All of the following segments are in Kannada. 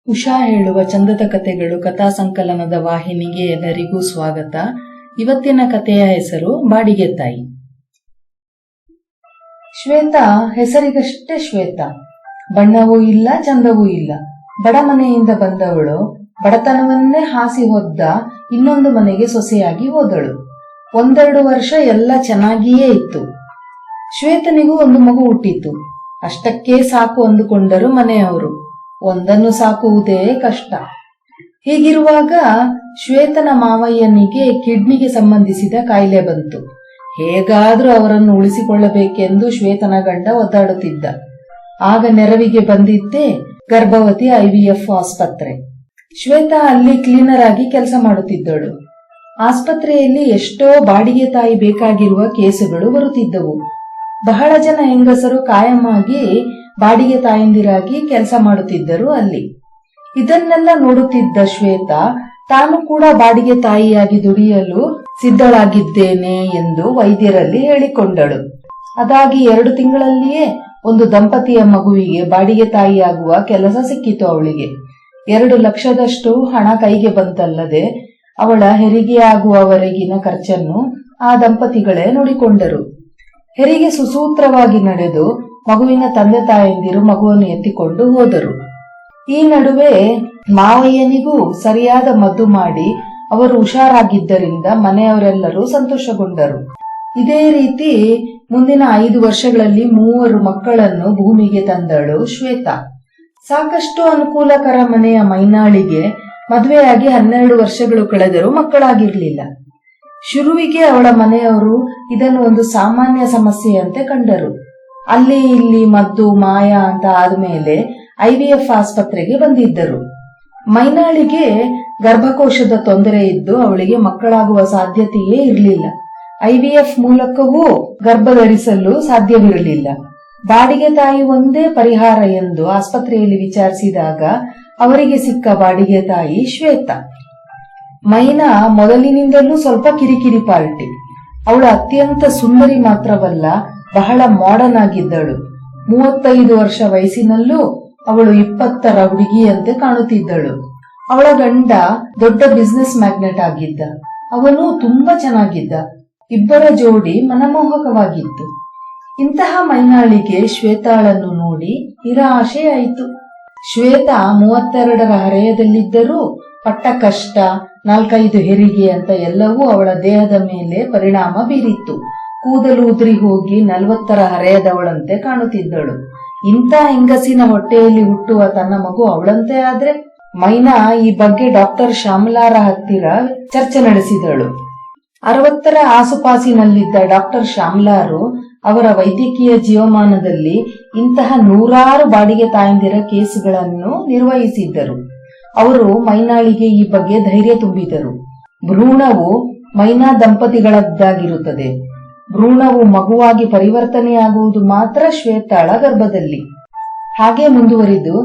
ಉಷಾ ಹೇಳುವ ಚಂದದ ಕಥೆಗಳು ಕಥಾ ಸಂಕಲನದ ವಾಹಿನಿಗೆ ಎಲ್ಲರಿಗೂ ಸ್ವಾಗತ. ಇವತ್ತಿನ ಕಥೆಯ ಹೆಸರು ಬಾಡಿಗೆ ತಾಯಿ. ಶ್ವೇತಾ ಹೆಸರಿಗಷ್ಟೇ ಶ್ವೇತಾ. ಬಣ್ಣವೂ ಇಲ್ಲ, ಚಂದವೂ ಇಲ್ಲ. ಬಡ ಮನೆಯಿಂದ ಬಂದವಳು ಬಡತನವನ್ನೇ ಹಾಸಿ ಹೊದ್ದ ಇನ್ನೊಂದು ಮನೆಗೆ ಸೊಸೆಯಾಗಿ ಹೋದಳು. 1-2 ವರ್ಷ ಎಲ್ಲ ಚೆನ್ನಾಗಿಯೇ ಇತ್ತು. ಶ್ವೇತನಿಗೂ ಒಂದು ಮಗು ಹುಟ್ಟಿತು. ಅಷ್ಟಕ್ಕೆ ಸಾಕು ಅಂದುಕೊಂಡರು ಮನೆಯವರು. ಒಂದನ್ನು ಸಾಕುವುದೇ ಕಷ್ಟ. ಹೀಗಿರುವಾಗ ಶ್ವೇತನ ಮಾವಯ್ಯನಿಗೆ ಕಿಡ್ನಿಗೆ ಸಂಬಂಧಿಸಿದ ಕಾಯಿಲೆ ಬಂತು. ಹೇಗಾದ್ರೂ ಅವರನ್ನು ಉಳಿಸಿಕೊಳ್ಳಬೇಕೆಂದು ಶ್ವೇತನ ಗಂಡ ಒದ್ದಾಡುತ್ತಿದ್ದ. ಆಗ ನೆರವಿಗೆ ಬಂದಿದ್ದೇ ಗರ್ಭವತಿ IVF ಆಸ್ಪತ್ರೆ. ಶ್ವೇತಾ ಅಲ್ಲಿ ಕ್ಲೀನರ್ ಆಗಿ ಕೆಲಸ ಮಾಡುತ್ತಿದ್ದಳು. ಆಸ್ಪತ್ರೆಯಲ್ಲಿ ಎಷ್ಟೋ ಬಾಡಿಗೆ ತಾಯಿ ಬೇಕಾಗಿರುವ ಕೇಸುಗಳು ಬರುತ್ತಿದ್ದವು. ಬಹಳ ಜನ ಹೆಂಗಸರು ಕಾಯಂ ಆಗಿ ಬಾಡಿಗೆ ತಾಯಂದಿರಾಗಿ ಕೆಲಸ ಮಾಡುತ್ತಿದ್ದರು ಅಲ್ಲಿ. ಇದನ್ನೆಲ್ಲ ನೋಡುತ್ತಿದ್ದ ಶ್ವೇತಾ ತಾನು ಕೂಡ ಬಾಡಿಗೆ ತಾಯಿಯಾಗಿ ದುಡಿಯಲು ಸಿದ್ಧಳಾಗಿದ್ದೇನೆ ಎಂದು ವೈದ್ಯರಲ್ಲಿ ಹೇಳಿಕೊಂಡಳು. ಅದಾಗಿ 2 ತಿಂಗಳಲ್ಲಿಯೇ ಒಂದು ದಂಪತಿಯ ಮಗುವಿಗೆ ಬಾಡಿಗೆ ತಾಯಿಯಾಗುವ ಕೆಲಸ ಸಿಕ್ಕಿತು ಅವಳಿಗೆ. 2 ಲಕ್ಷದಷ್ಟು ಹಣ ಕೈಗೆ ಬಂತಲ್ಲದೆ ಅವಳ ಹೆರಿಗೆಯಾಗುವವರೆಗಿನ ಖರ್ಚನ್ನು ಆ ದಂಪತಿಗಳೇ ನೋಡಿಕೊಂಡರು. ಹೆರಿಗೆ ಸುಸೂತ್ರವಾಗಿ ನಡೆದು ಮಗುವಿನ ತಂದೆ ತಾಯಂದಿರು ಮಗುವನ್ನು ಎತ್ತಿಕೊಂಡು ಹೋದರು. ಈ ನಡುವೆ ಮಾವಯ್ಯನಿಗೂ ಸರಿಯಾದ ಮದ್ದು ಮಾಡಿ ಅವರು ಹುಷಾರಾಗಿದ್ದರಿಂದ ಮನೆಯವರೆಲ್ಲರೂ ಸಂತೋಷಗೊಂಡರು. ಇದೇ ರೀತಿ ಮುಂದಿನ 5 ವರ್ಷಗಳಲ್ಲಿ 3 ಮಕ್ಕಳನ್ನು ಭೂಮಿಗೆ ತಂದಳು ಶ್ವೇತಾ. ಸಾಕಷ್ಟು ಅನುಕೂಲಕರ ಮನೆಯ ಮೈನಾಳಿಗೆ ಮದುವೆಯಾಗಿ 12 ವರ್ಷಗಳು ಕಳೆದರೂ ಮಕ್ಕಳಾಗಿರ್ಲಿಲ್ಲ. ಶುರುವಿಗೆ ಅವಳ ಮನೆಯವರು ಇದನ್ನು ಒಂದು ಸಾಮಾನ್ಯ ಸಮಸ್ಯೆಯಂತೆ ಕಂಡರು. ಅಲ್ಲಿ ಇಲ್ಲಿ ಮದ್ದು ಮಾಯ ಅಂತ ಆದ್ಮೇಲೆ IVF ಆಸ್ಪತ್ರೆಗೆ ಬಂದಿದ್ದರು. ಮೈನಾಳಿಗೆ ಗರ್ಭಕೋಶದ ತೊಂದರೆ ಇದ್ದು ಅವಳಿಗೆ ಮಕ್ಕಳಾಗುವ ಸಾಧ್ಯತೆಯೇ ಇರಲಿಲ್ಲ. IVF ಮೂಲಕವೂ ಗರ್ಭಧರಿಸಲು ಸಾಧ್ಯವಿರಲಿಲ್ಲ. ಬಾಡಿಗೆ ತಾಯಿ ಒಂದೇ ಪರಿಹಾರ ಎಂದು ಆಸ್ಪತ್ರೆಯಲ್ಲಿ ವಿಚಾರಿಸಿದಾಗ ಅವರಿಗೆ ಸಿಕ್ಕ ಬಾಡಿಗೆ ತಾಯಿ ಶ್ವೇತಾ. ಮೈನಾ ಮೊದಲಿನಿಂದಲೂ ಸ್ವಲ್ಪ ಕಿರಿಕಿರಿ ಪಾರ್ಟಿ. ಅವಳು ಅತ್ಯಂತ ಸುಂದರಿ ಮಾತ್ರವಲ್ಲ, ಬಹಳ ಮಾಡರ್ನ್ ಆಗಿದ್ದಳು. 35 ವರ್ಷ ವಯಸ್ಸಿನಲ್ಲೂ ಅವಳು 20ರ ಹುಡುಗಿಯಂತೆ ಕಾಣುತ್ತಿದ್ದಳು. ಅವಳ ಗಂಡ ದೊಡ್ಡ ಬಿಸಿನೆಸ್ ಮ್ಯಾಗ್ನೆಟ್ ಆಗಿದ್ದ. ಅವನು ತುಂಬಾ ಚೆನ್ನಾಗಿದ್ದ. ಇಬ್ಬರ ಜೋಡಿ ಮನಮೋಹಕವಾಗಿತ್ತು. ಇಂತಹ ಮೈನಾಳಿಗೆ ಶ್ವೇತಾಳನ್ನು ನೋಡಿ ನಿರಾಶೆಯಾಯಿತು. ಶ್ವೇತಾ 32ರ ಹರೆಯದಲ್ಲಿದ್ದರೂ ಪಟ್ಟ ಕಷ್ಟ, 4-5 ಹೆರಿಗೆ ಅಂತ ಎಲ್ಲವೂ ಅವಳ ದೇಹದ ಮೇಲೆ ಪರಿಣಾಮ ಬೀರಿತ್ತು. ಕೂದಲು ಉದುರಿ ಹೋಗಿ 40ರ ಹರೆಯದವಳಂತೆ ಕಾಣುತ್ತಿದ್ದಳು. ಇಂಥ ಹೆಂಗಸಿನ ಹೊಟ್ಟೆಯಲ್ಲಿ ಹುಟ್ಟುವ ತನ್ನ ಮಗು ಅವಳಂತೆ ಆದ್ರೆ? ಮೈನಾ ಈ ಬಗ್ಗೆ ಡಾಕ್ಟರ್ ಶ್ಯಾಮಲಾರ ಹತ್ತಿರ ಚರ್ಚೆ ನಡೆಸಿದಳು. 60ರ ಆಸುಪಾಸಿನಲ್ಲಿದ್ದ ಡಾಕ್ಟರ್ ಶ್ಯಾಮಲಾರು ಅವರ ವೈದ್ಯಕೀಯ ಜೀವಮಾನದಲ್ಲಿ ಇಂತಹ 100 ಬಾಡಿಗೆ ತಾಯಂದಿರ ಕೇಸುಗಳನ್ನು ನಿರ್ವಹಿಸಿದ್ದರು. ಅವರು ಮೈನಾಳಿಗೆ ಈ ಬಗ್ಗೆ ಧೈರ್ಯ ತುಂಬಿದರು. ಭ್ರೂಣವು ಮೈನಾ ದಂಪತಿಗಳದ್ದಾಗಿರುತ್ತದೆ. ಭ್ರೂಣವು ಮಗುವಾಗಿ ಪರಿವರ್ತನೆಯಾಗುವುದು ಮಾತ್ರ ಶ್ವೇತಾಳ ಗರ್ಭದಲ್ಲಿ. ಹಾಗೆ ಮುಂದುವರಿದು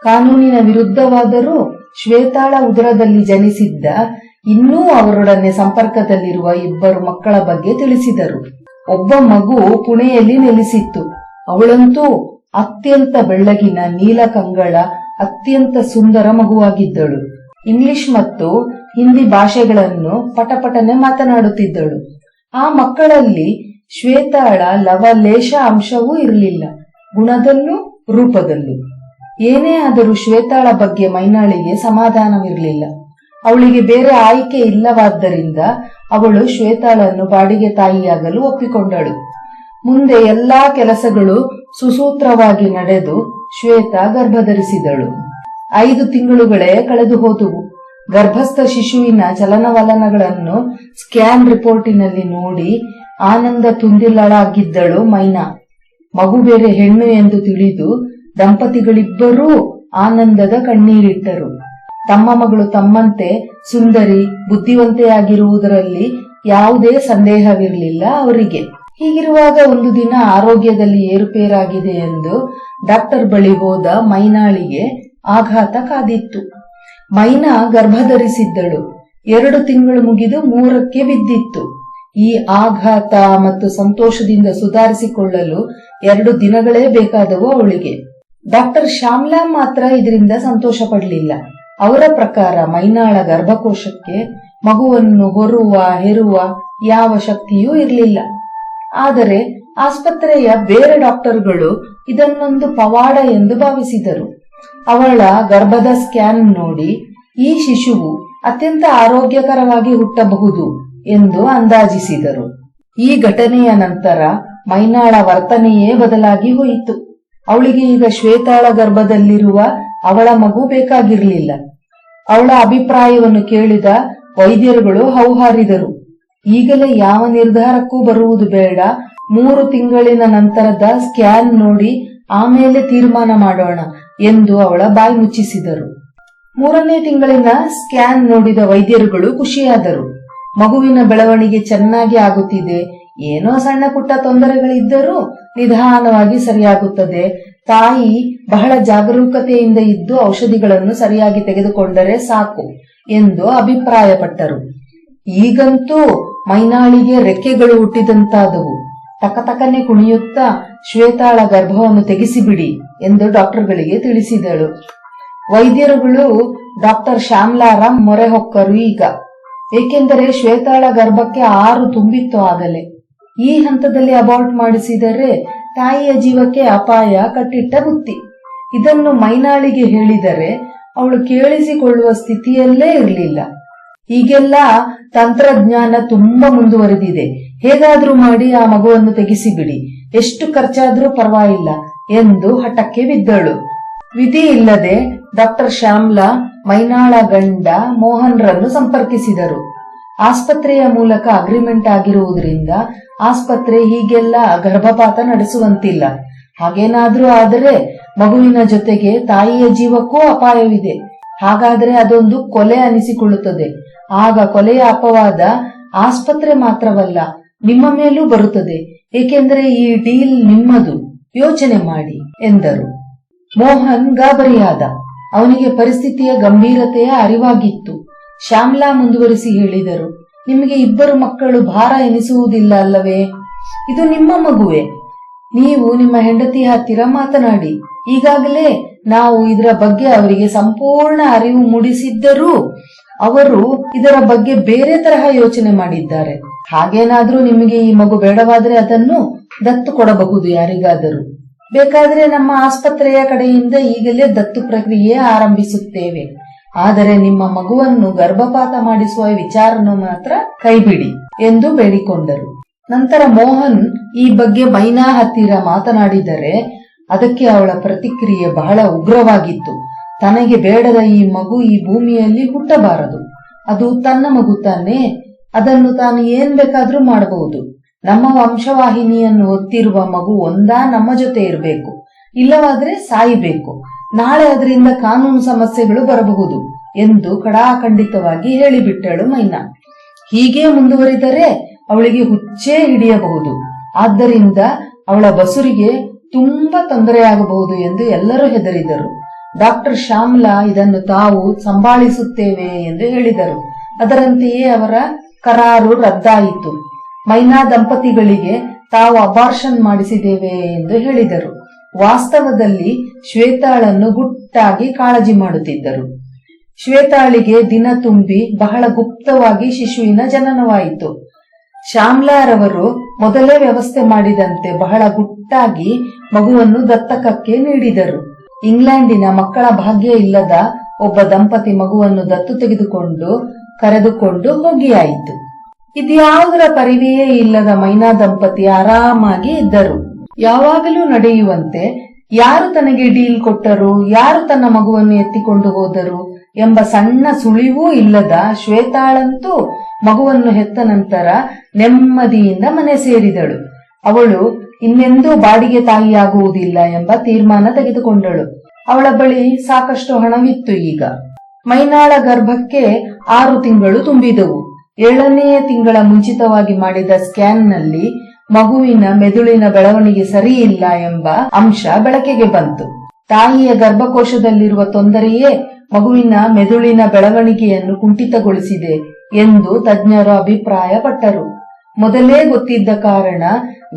ಕಾನೂನಿನ ವಿರುದ್ಧವಾದರೂ ಶ್ವೇತಾಳ ಉದರದಲ್ಲಿ ಜನಿಸಿದ್ದ ಇನ್ನೂ ಅವರೊಡನೆ ಸಂಪರ್ಕದಲ್ಲಿರುವ 2 ಮಕ್ಕಳ ಬಗ್ಗೆ ತಿಳಿಸಿದರು. ಒಬ್ಬ ಮಗು ಪುಣೆಯಲ್ಲಿ ನೆಲೆಸಿತ್ತು. ಅವಳಂತೂ ಅತ್ಯಂತ ಬೆಳ್ಳಗಿನ ನೀಲಕಂಗಳ ಅತ್ಯಂತ ಸುಂದರ ಮಗುವಾಗಿದ್ದಳು. ಇಂಗ್ಲಿಷ್ ಮತ್ತು ಹಿಂದಿ ಭಾಷೆಗಳನ್ನು ಪಟಪಟನೆ ಮಾತನಾಡುತ್ತಿದ್ದಳು. ಆ ಮಕ್ಕಳಲ್ಲಿ ಶ್ವೇತಾಳ ಲವಲೇಶ ಅಂಶವೂ ಇರಲಿಲ್ಲ, ಗುಣದಲ್ಲೂ ರೂಪದಲ್ಲೂ. ಏನೇ ಆದರೂ ಶ್ವೇತಾಳ ಬಗ್ಗೆ ಮೈನಾಳಿಗೆ ಸಮಾಧಾನವಿರಲಿಲ್ಲ. ಅವಳಿಗೆ ಬೇರೆ ಆಯ್ಕೆ ಇಲ್ಲವಾದ್ದರಿಂದ ಅವಳು ಶ್ವೇತಾಳನ್ನು ಬಾಡಿಗೆ ತಾಯಿಯಾಗಲು ಒಪ್ಪಿಕೊಂಡಳು. ಮುಂದೆ ಎಲ್ಲಾ ಕೆಲಸಗಳು ಸುಸೂತ್ರವಾಗಿ ನಡೆದು ಶ್ವೇತಾ ಗರ್ಭಧರಿಸಿದಳು. 5 ತಿಂಗಳುಗಳೇ ಕಳೆದು ಹೋದುವು. ಗರ್ಭಸ್ಥ ಶಿಶುವಿನ ಚಲನವಲನಗಳನ್ನು ಸ್ಕ್ಯಾನ್ ರಿಪೋರ್ಟಿನಲ್ಲಿ ನೋಡಿ ಆನಂದ ತುಂದಿಲ್ಲಳಾಗಿದ್ದಳು ಮೈನಾ. ಮಗು ಬೇರೆ ಹೆಣ್ಣು ಎಂದು ತಿಳಿದು ದಂಪತಿಗಳಿಬ್ಬರೂ ಆನಂದದ ಕಣ್ಣೀರಿಟ್ಟರು. ತಮ್ಮ ಮಗಳು ತಮ್ಮಂತೆ ಸುಂದರಿ, ಬುದ್ಧಿವಂತೆಯಾಗಿರುವುದರಲ್ಲಿ ಯಾವುದೇ ಸಂದೇಹವಿರಲಿಲ್ಲ ಅವರಿಗೆ. ಹೀಗಿರುವಾಗ ಒಂದು ದಿನ ಆರೋಗ್ಯದಲ್ಲಿ ಏರುಪೇರಾಗಿದೆ ಎಂದು ಡಾಕ್ಟರ್ ಬಳಿ ಹೋದ ಮೈನಾಳಿಗೆ ಆಘಾತ ಕಾದಿತ್ತು. ಮೈನಾ ಗರ್ಭಧರಿಸಿದ್ದಳು. 2 ತಿಂಗಳು ಮುಗಿದು 3ಕ್ಕೆ ಬಿದ್ದಿತ್ತು. ಈ ಆಘಾತ ಮತ್ತು ಸಂತೋಷದಿಂದ ಸುಧಾರಿಸಿಕೊಳ್ಳಲು 2 ದಿನಗಳೇ ಬೇಕಾದವು ಅವಳಿಗೆ. ಡಾಕ್ಟರ್ ಶ್ಯಾಮ್ಲಾ ಮಾತ್ರ ಇದರಿಂದ ಸಂತೋಷ ಪಡಲಿಲ್ಲ. ಅವರ ಪ್ರಕಾರ ಮೈನಾಳ ಗರ್ಭಕೋಶಕ್ಕೆ ಮಗುವನ್ನು ಹೊರುವ ಹೆರುವ ಯಾವ ಶಕ್ತಿಯೂ ಇರಲಿಲ್ಲ. ಆದರೆ ಆಸ್ಪತ್ರೆಯ ಬೇರೆ ಡಾಕ್ಟರ್ಗಳು ಇದನ್ನೊಂದು ಪವಾಡ ಎಂದು ಭಾವಿಸಿದರು. ಅವಳ ಗರ್ಭದ ಸ್ಕ್ಯಾನ್ ನೋಡಿ ಈ ಶಿಶುವು ಅತ್ಯಂತ ಆರೋಗ್ಯಕರವಾಗಿ ಹುಟ್ಟಬಹುದು ಎಂದು ಅಂದಾಜಿಸಿದರು. ಈ ಘಟನೆಯ ನಂತರ ಮೈನಾಳ ವರ್ತನೆಯೇ ಬದಲಾಗಿ ಹೋಯಿತು. ಅವಳಿಗೆ ಈಗ ಶ್ವೇತಾಳ ಗರ್ಭದಲ್ಲಿರುವ ಅವಳ ಮಗು ಬೇಕಾಗಿರಲಿಲ್ಲ. ಅವಳ ಅಭಿಪ್ರಾಯವನ್ನು ಕೇಳಿದ ವೈದ್ಯರುಗಳು ಹೌಹಾರಿದರು. ಈಗಲೇ ಯಾವ ನಿರ್ಧಾರಕ್ಕೂ ಬರುವುದು ಬೇಡ, 3 ತಿಂಗಳಿನ ನಂತರದ ಸ್ಕ್ಯಾನ್ ನೋಡಿ ಆಮೇಲೆ ತೀರ್ಮಾನ ಮಾಡೋಣ ಎಂದು ಅವಳ ಬಾಯಿ ಮುಚ್ಚಿಸಿದರು. 3ನೇ ತಿಂಗಳಿನ ಸ್ಕ್ಯಾನ್ ನೋಡಿದ ವೈದ್ಯರುಗಳು ಖುಷಿಯಾದರು. ಮಗುವಿನ ಬೆಳವಣಿಗೆ ಚೆನ್ನಾಗಿ ಆಗುತ್ತಿದೆ, ಏನೋ ಸಣ್ಣ ಪುಟ್ಟ ತೊಂದರೆಗಳಿದ್ದರೂ ನಿಧಾನವಾಗಿ ಸರಿಯಾಗುತ್ತದೆ, ತಾಯಿ ಬಹಳ ಜಾಗರೂಕತೆಯಿಂದ ಇದ್ದು ಔಷಧಿಗಳನ್ನು ಸರಿಯಾಗಿ ತೆಗೆದುಕೊಂಡರೆ ಸಾಕು ಎಂದು ಅಭಿಪ್ರಾಯಪಟ್ಟರು. ಈಗಂತೂ ಮೈನಾಳಿಗೆ ರೆಕ್ಕೆಗಳು ಹುಟ್ಟಿದಂತಾದವು. ತಕತಕನೆ ಕುಣಿಯುತ್ತಾ ಶ್ವೇತಾಳ ಗರ್ಭವನ್ನು ತೆಗೆಸಿಬಿಡಿ ಎಂದು ಡಾಕ್ಟರ್ಗಳಿಗೆ ತಿಳಿಸಿದಳು. ವೈದ್ಯರುಗಳು ಡಾಕ್ಟರ್ ಶ್ಯಾಮ್ಲಾರ ಮೊರೆ ಹೊಕ್ಕರು ಈಗ. ಏಕೆಂದರೆ ಶ್ವೇತಾಳ ಗರ್ಭಕ್ಕೆ 6 ತುಂಬಿತ್ತು ಆಗಲೇ. ಈ ಹಂತದಲ್ಲಿ ಅಬಾರ್ಟ್ ಮಾಡಿಸಿದರೆ ತಾಯಿಯ ಜೀವಕ್ಕೆ ಅಪಾಯ ಕಟ್ಟಿಟ್ಟ ಬುತ್ತಿ. ಇದನ್ನು ಮೈನಾಳಿಗೆ ಹೇಳಿದರೆ ಅವಳು ಕೇಳಿಸಿಕೊಳ್ಳುವ ಸ್ಥಿತಿಯಲ್ಲೇ ಇರಲಿಲ್ಲ. ಈಗೆಲ್ಲ ತಂತ್ರಜ್ಞಾನ ತುಂಬಾ ಮುಂದುವರೆದಿದೆ, ಹೇಗಾದ್ರೂ ಮಾಡಿ ಆ ಮಗುವನ್ನು ತೆಗೆಸಿಬಿಡಿ, ಎಷ್ಟು ಖರ್ಚಾದ್ರೂ ಪರವಾಗಿಲ್ಲ ಎಂದು ಹಠಕ್ಕೆ ಬಿದ್ದಳು. ವಿಧಿ ಇಲ್ಲದೆ ಡಾಕ್ಟರ್ ಶ್ಯಾಮ್ಲಾ ಮೈನಾಳ ಗಂಡ ಮೋಹನ್ ರನ್ನು ಸಂಪರ್ಕಿಸಿದರು. ಆಸ್ಪತ್ರೆಯ ಮೂಲಕ ಅಗ್ರಿಮೆಂಟ್ ಆಗಿರುವುದರಿಂದ ಆಸ್ಪತ್ರೆ ಹೀಗೆಲ್ಲ ಗರ್ಭಪಾತ ನಡೆಸುವಂತಿಲ್ಲ. ಹಾಗೇನಾದ್ರೂ ಆದರೆ ಮಗುವಿನ ಜೊತೆಗೆ ತಾಯಿಯ ಜೀವಕ್ಕೂ ಅಪಾಯವಿದೆ. ಹಾಗಾದ್ರೆ ಅದೊಂದು ಕೊಲೆ ಅನಿಸಿಕೊಳ್ಳುತ್ತದೆ. ಆಗ ಕೊಲೆಯ ಅಪವಾದ ಆಸ್ಪತ್ರೆ ಮಾತ್ರವಲ್ಲ, ನಿಮ್ಮ ಮೇಲೂ ಬರುತ್ತದೆ. ಏಕೆಂದರೆ ಈ ಡೀಲ್ ನಿಮ್ಮದು, ಯೋಚನೆ ಮಾಡಿ ಎಂದರು. ಮೋಹನ್ ಗಾಬರಿಯಾದ. ಅವನಿಗೆ ಪರಿಸ್ಥಿತಿಯ ಗಂಭೀರತೆಯ ಅರಿವಾಗಿತ್ತು. ಶ್ಯಾಮ್ಲಾ ಮುಂದುವರಿಸಿ ಹೇಳಿದರು, ನಿಮಗೆ 2 ಮಕ್ಕಳು ಭಾರ ಎನಿಸುವುದಿಲ್ಲ ಅಲ್ಲವೇ? ಇದು ನಿಮ್ಮ ಮಗುವೆ. ನೀವು ನಿಮ್ಮ ಹೆಂಡತಿಯ ಹತ್ತಿರ ಮಾತನಾಡಿ. ಈಗಾಗಲೇ ನಾವು ಇದರ ಬಗ್ಗೆ ಅವರಿಗೆ ಸಂಪೂರ್ಣ ಅರಿವು ಮೂಡಿಸಿದ್ದರೂ ಅವರು ಇದರ ಬಗ್ಗೆ ಬೇರೆ ತರಹ ಯೋಚನೆ ಮಾಡಿದ್ದಾರೆ. ಹಾಗೇನಾದ್ರೂ ನಿಮಗೆ ಈ ಮಗು ಬೇಡವಾದ್ರೆ ಅದನ್ನು ದತ್ತು ಕೊಡಬಹುದು ಯಾರಿಗಾದರೂ. ಬೇಕಾದ್ರೆ ನಮ್ಮ ಆಸ್ಪತ್ರೆಯ ಕಡೆಯಿಂದ ಈಗಲೇ ದತ್ತು ಪ್ರಕ್ರಿಯೆ ಆರಂಭಿಸುತ್ತೇವೆ. ಆದರೆ ನಿಮ್ಮ ಮಗುವನ್ನು ಗರ್ಭಪಾತ ಮಾಡಿಸುವ ವಿಚಾರವನ್ನು ಮಾತ್ರ ಕೈಬಿಡಿ ಎಂದು ಬೇಡಿಕೊಂಡರು. ನಂತರ ಮೋಹನ್ ಈ ಬಗ್ಗೆ ಮೈನಾ ಹತ್ತಿರ ಮಾತನಾಡಿದರೆ ಅದಕ್ಕೆ ಅವಳ ಪ್ರತಿಕ್ರಿಯೆ ಬಹಳ ಉಗ್ರವಾಗಿತ್ತು. ತನಗೆ ಬೇಡದ ಈ ಮಗು ಈ ಭೂಮಿಯಲ್ಲಿ ಹುಟ್ಟಬಾರದು. ಅದು ತನ್ನ ಮಗು ತಾನೇ, ಅದನ್ನು ತಾನು ಏನ್ ಬೇಕಾದ್ರೂ ಮಾಡಬಹುದು. ನಮ್ಮ ವಂಶವಾಹಿನಿಯನ್ನು ಹೊತ್ತಿರುವ ಮಗು ಒಂದಾ ನಮ್ಮ ಜೊತೆ ಇರಬೇಕು, ಇಲ್ಲವಾದ್ರೆ ಸಾಯಬೇಕು. ನಾಳೆ ಅದರಿಂದ ಕಾನೂನು ಸಮಸ್ಯೆಗಳು ಬರಬಹುದು ಎಂದು ಖಡಾಖಂಡಿತವಾಗಿ ಹೇಳಿಬಿಟ್ಟಳು ಮೈನಾ. ಹೀಗೆ ಮುಂದುವರಿದರೆ ಅವಳಿಗೆ ಹುಚ್ಚೇ ಹಿಡಿಯಬಹುದು. ಆದ್ದರಿಂದ ಅವಳ ಬಸುರಿಗೆ ತುಂಬಾ ತೊಂದರೆಯಾಗಬಹುದು ಎಂದು ಎಲ್ಲರೂ ಹೆದರಿದರು. ಡಾಕ್ಟರ್ ಶ್ಯಾಮ್ಲಾ ಇದನ್ನು ತಾವು ಸಂಭಾಳಿಸುತ್ತೇವೆ ಎಂದು ಹೇಳಿದರು. ಅದರಂತೆಯೇ ಅವರ ಕರಾರು ರದ್ದಾಯಿತು. ಮೈನಾ ದಂಪತಿಗಳಿಗೆ ತಾವು ಅಬಾರ್ಷನ್ ಮಾಡಿಸಿದ್ದೇವೆ ಎಂದು ಹೇಳಿದರು. ವಾಸ್ತವದಲ್ಲಿ ಶ್ವೇತಾಳನ್ನು ಗುಟ್ಟಾಗಿ ಕಾಳಜಿ ಮಾಡುತ್ತಿದ್ದರು. ಶ್ವೇತಾಳಿಗೆ ದಿನ ತುಂಬಿ ಬಹಳ ಗುಪ್ತವಾಗಿ ಶಿಶುವಿನ ಜನನವಾಯಿತು. ಶ್ಯಾಮ್ಲಾರವರು ಮೊದಲೇ ವ್ಯವಸ್ಥೆ ಮಾಡಿದಂತೆ ಬಹಳ ಗುಟ್ಟಾಗಿ ಮಗುವನ್ನು ದತ್ತಕಕ್ಕೆ ನೀಡಿದರು. ಇಂಗ್ಲೆಂಡಿನ ಮಕ್ಕಳ ಭಾಗ್ಯ ಇಲ್ಲದ ಒಬ್ಬ ದಂಪತಿ ಮಗುವನ್ನು ದತ್ತು ತೆಗೆದುಕೊಂಡು ಕರೆದುಕೊಂಡು ಹೋಗಿಯಾಯಿತು. ಇದ್ಯಾವುದರ ಪರಿವೆಯೇ ಇಲ್ಲದ ಮೈನಾ ದಂಪತಿ ಆರಾಮಾಗಿ ಇದ್ದರು. ಯಾವಾಗಲೂ ನಡೆಯುವಂತೆ ಯಾರು ತನಗೆ ಡೀಲ್ ಕೊಟ್ಟರು, ಯಾರು ತನ್ನ ಮಗುವನ್ನು ಎತ್ತಿಕೊಂಡು ಹೋದರು ಎಂಬ ಸಣ್ಣ ಸುಳಿವೂ ಇಲ್ಲದ ಶ್ವೇತಾಳಂತೂ ಮಗುವನ್ನು ಹೆತ್ತ ನಂತರ ನೆಮ್ಮದಿಯಿಂದ ಮನೆ ಸೇರಿದಳು. ಅವಳು ಇನ್ನೆಂದೂ ಬಾಡಿಗೆ ತಾಯಿಯಾಗುವುದಿಲ್ಲ ಎಂಬ ತೀರ್ಮಾನ ತೆಗೆದುಕೊಂಡಳು. ಅವಳ ಬಳಿ ಸಾಕಷ್ಟು ಹಣವಿತ್ತು. ಈಗ ಮೈನಾಳ ಗರ್ಭಕ್ಕೆ 6 ತಿಂಗಳು ತುಂಬಿದವು. 7ನೇ ತಿಂಗಳ ಮುಂಚಿತವಾಗಿ ಮಾಡಿದ ಸ್ಕ್ಯಾನ್ನಲ್ಲಿ ಮಗುವಿನ ಮೆದುಳಿನ ಬೆಳವಣಿಗೆ ಸರಿಯಿಲ್ಲ ಎಂಬ ಅಂಶ ಬೆಳಕಿಗೆ ಬಂತು. ತಾಯಿಯ ಗರ್ಭಕೋಶದಲ್ಲಿರುವ ತೊಂದರೆಯೇ ಮಗುವಿನ ಮೆದುಳಿನ ಬೆಳವಣಿಗೆಯನ್ನು ಕುಂಠಿತಗೊಳಿಸಿದೆ ಎಂದು ತಜ್ಞರು ಅಭಿಪ್ರಾಯಪಟ್ಟರು. ಮೊದಲೇ ಗೊತ್ತಿದ್ದ ಕಾರಣ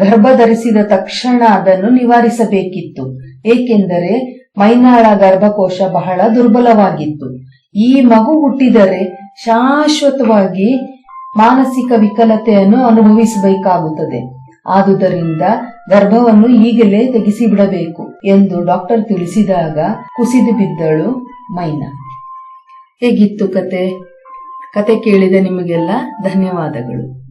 ಗರ್ಭ ಧರಿಸಿದ ತಕ್ಷಣ ಅದನ್ನು ನಿವಾರಿಸಬೇಕಿತ್ತು. ಏಕೆಂದರೆ ಮೈನಾಳ ಗರ್ಭಕೋಶ ಬಹಳ ದುರ್ಬಲವಾಗಿತ್ತು. ಈ ಮಗು ಹುಟ್ಟಿದರೆ ಶಾಶ್ವತವಾಗಿ ಮಾನಸಿಕ ವಿಕಲತೆಯನ್ನು ಅನುಭವಿಸಬೇಕಾಗುತ್ತದೆ. ಆದುದರಿಂದ ಗರ್ಭವನ್ನು ಈಗಲೇ ತೆಗೆಸಿಬಿಡಬೇಕು ಎಂದು ಡಾಕ್ಟರ್ ತಿಳಿಸಿದಾಗ ಕುಸಿದು ಬಿದ್ದಳು ಮೈನಾ. ಹೇಗಿತ್ತು ಕತೆ? ಕತೆ ಕೇಳಿದ ನಿಮಗೆಲ್ಲ ಧನ್ಯವಾದಗಳು.